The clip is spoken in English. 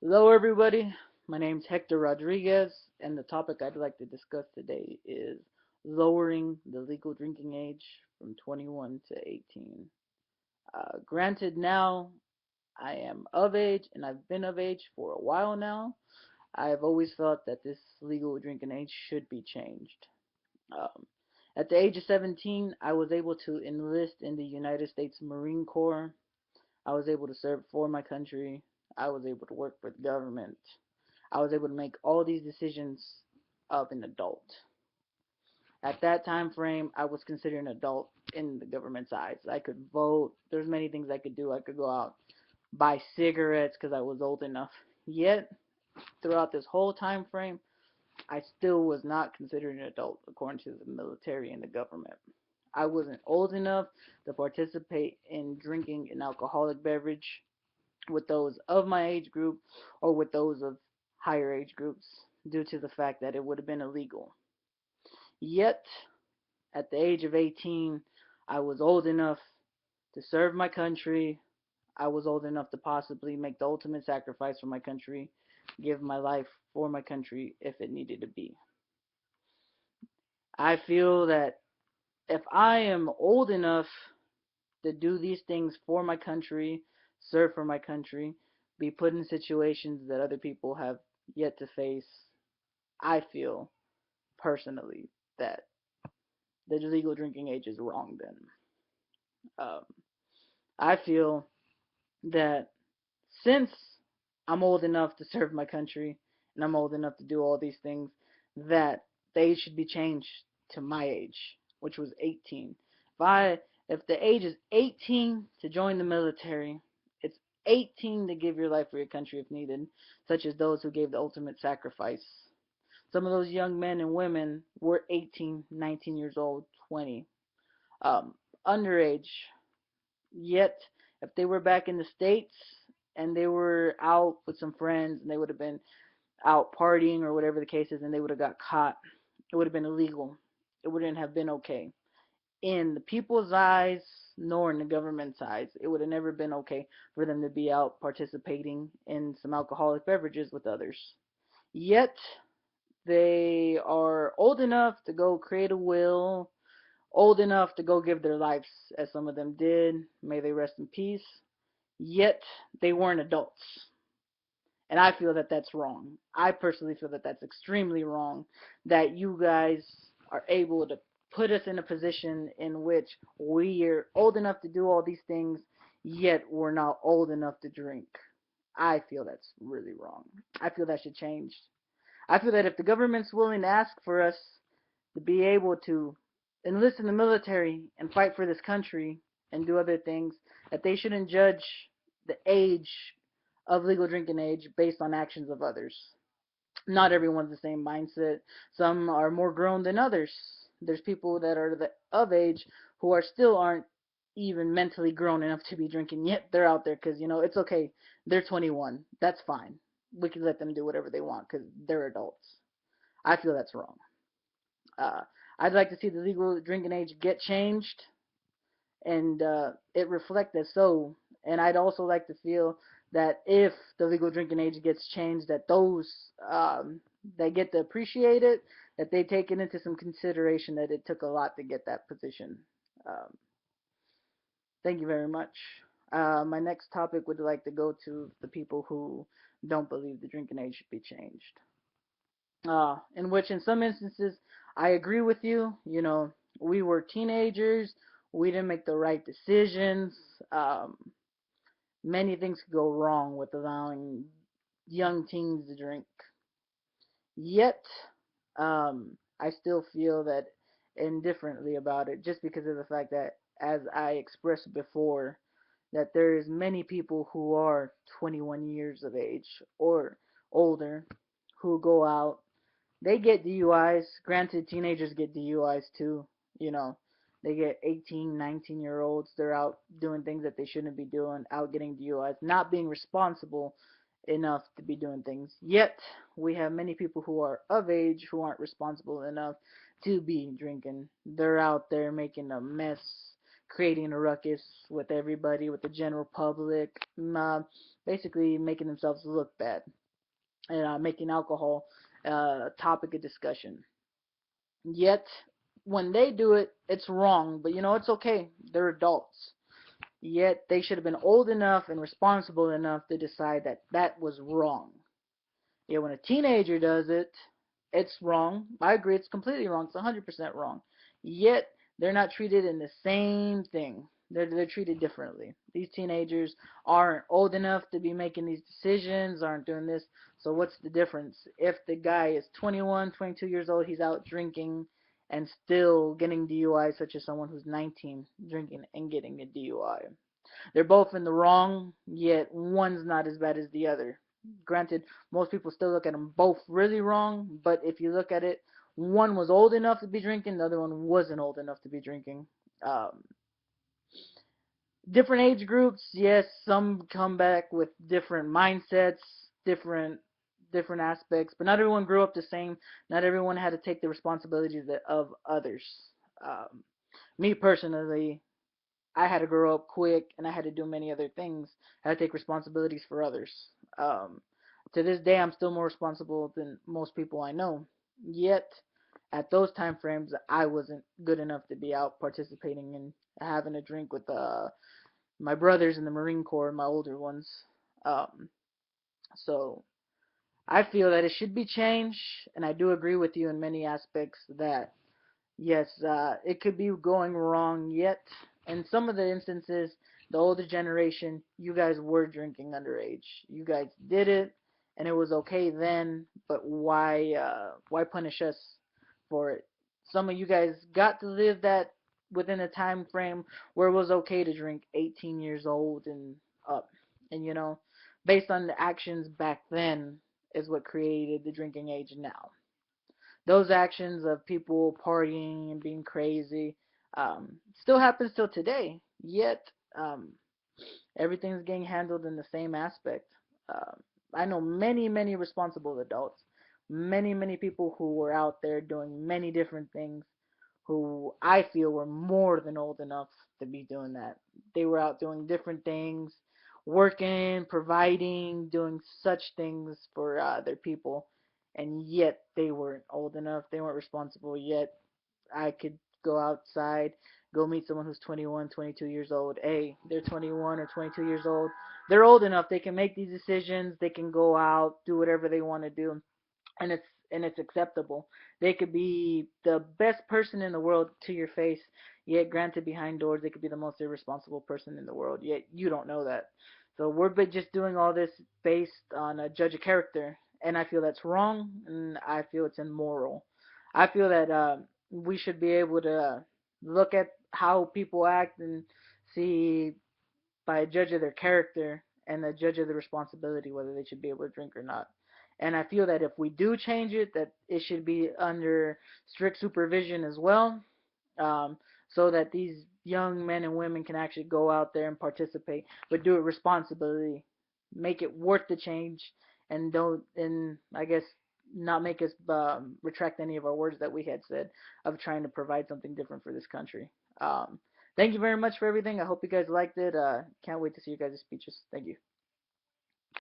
Hello, everybody. My name's Hector Rodriguez, and the topic I'd like to discuss today is lowering the legal drinking age from 21 to 18. Granted, now I am of age, and I've been of age for a while now. I've always thought that this legal drinking age should be changed. Um, at the age of 17, I was able to enlist in the United States Marine Corps. I was able to serve for my country. I was able to work for the government. I was able to make all these decisions of an adult. At that time frame, I was considered an adult in the government's eyes. I could vote. There's many things I could do. I could go out, buy cigarettes because I was old enough. Yet, throughout this whole time frame, I still was not considered an adult according to the military and the government. I wasn't old enough to participate in drinking an alcoholic beverage with those of my age group or with those of higher age groups due to the fact that it would have been illegal. Yet, at the age of 18, I was old enough to serve my country. I was old enough to possibly make the ultimate sacrifice for my country, give my life for my country if it needed to be. I feel that if I am old enough to do these things for my country, serve for my country, be put in situations that other people have yet to face, I feel personally that the legal drinking age is wrong then. Um, I feel that since I'm old enough to serve my country and I'm old enough to do all these things, that the age should be changed to my age, which was 18. If I if the age is 18 to join the military, it's 18 to give your life for your country if needed, such as those who gave the ultimate sacrifice. Some of those young men and women were 18, 19 years old, 20, um, underage. Yet, if they were back in the States and they were out with some friends and they would have been out partying or whatever the case is and they would have got caught, it would have been illegal. It wouldn't have been okay. In the people's eyes, nor in the government's eyes, it would have never been okay for them to be out participating in some alcoholic beverages with others. Yet, they are old enough to go create a will, old enough to go give their lives, as some of them did. May they rest in peace. Yet they weren't adults. And I feel that that's wrong. I personally feel that that's extremely wrong. That you guys are able to put us in a position in which we are old enough to do all these things, yet we're not old enough to drink. I feel that's really wrong. I feel that should change. I feel that if the government's willing to ask for us to be able to enlist in the military and fight for this country and do other things, that they shouldn't judge the age of legal drinking age based on actions of others. Not everyone's the same mindset. Some are more grown than others. There's people that are of age who are still aren't even mentally grown enough to be drinking yet they're out there because it's okay. They're 21. That's fine. We can let them do whatever they want because they're adults. I feel that's wrong. Uh, I'd like to see the legal drinking age get changed and it reflect as so. And I'd also like to feel that if the legal drinking age gets changed, that those that get to appreciate it, that they take it into some consideration that it took a lot to get that position. Um, thank you very much. My next topic would like to go to the people who don't believe the drinking age should be changed. In which, in some instances, I agree with you. We were teenagers. We didn't make the right decisions. Um, Many things could go wrong with allowing young teens to drink. Yet, I still feel that indifferently about it, just because of the fact that, as I expressed before, that there's many people who are 21 years of age or older who go out. They get DUIs. Granted, teenagers get DUIs too. You know, they get 18, 19-year olds. They're out doing things that they shouldn't be doing, out getting DUIs, not being responsible enough to be doing things. Yet, we have many people who are of age who aren't responsible enough to be drinking. They're out there making a mess, creating a ruckus with everybody, with the general public, basically making themselves look bad, and making alcohol a topic of discussion. Yet, when they do it, it's wrong, but it's okay. They're adults. Yet, they should have been old enough and responsible enough to decide that that was wrong. Yeah, when a teenager does it, it's wrong. I agree, it's completely wrong. It's 100% wrong. Yet they're not treated in the same thing. They're treated differently. These teenagers aren't old enough to be making these decisions, aren't doing this. So what's the difference? If the guy is 21, 22 years old, he's out drinking and still getting DUIs, such as someone who's 19 drinking and getting a DUI. They're both in the wrong, yet one's not as bad as the other. Granted, most people still look at them both really wrong, but if you look at it, one was old enough to be drinking, the other one wasn't old enough to be drinking. Um, Different age groups, yes, some come back with different mindsets, different aspects, but not everyone grew up the same. Not everyone had to take the responsibilities of others. Um, Me personally, I had to grow up quick, and I had to do many other things. I had to take responsibilities for others. Um, to this day, I'm still more responsible than most people I know. Yet, at those time frames, I wasn't good enough to be out participating in having a drink with my brothers in the Marine Corps, my older ones. Um, so I feel that it should be changed, and I do agree with you in many aspects that yes, it could be going wrong yet. In some of the instances, the older generation, you guys were drinking underage. You guys did it, and it was okay then. But why punish us for it? Some of you guys got to live that within a time frame where it was okay to drink 18 years old and up, and based on the actions back then is what created the drinking age now. Those actions of people partying and being crazy still happens till today. Yet everything's getting handled in the same aspect. I know many responsible adults, many people who were out there doing many different things, who I feel were more than old enough to be doing that. They were out doing different things, working, providing, doing such things for their people, and yet they weren't old enough. They weren't responsible yet. I could go outside, go meet someone who's 21, 22 years old. Hey, they're 21 or 22 years old. They're old enough. They can make these decisions. They can go out, do whatever they want to do, and it's acceptable. They could be the best person in the world to your face, yet granted behind doors they could be the most irresponsible person in the world. Yet you don't know that. So we're just doing all this based on a judge of character, and I feel that's wrong, and I feel it's immoral. I feel that we should be able to look at how people act and see by a judge of their character and a judge of the responsibility whether they should be able to drink or not. And I feel that if we do change it, that it should be under strict supervision as well, um, so that these young men and women can actually go out there and participate, but do it responsibly, make it worth the change, and don't, and I guess not make us retract any of our words that we had said of trying to provide something different for this country. Thank you very much for everything. I hope you guys liked it. Can't wait to see you guys' speeches. Thank you.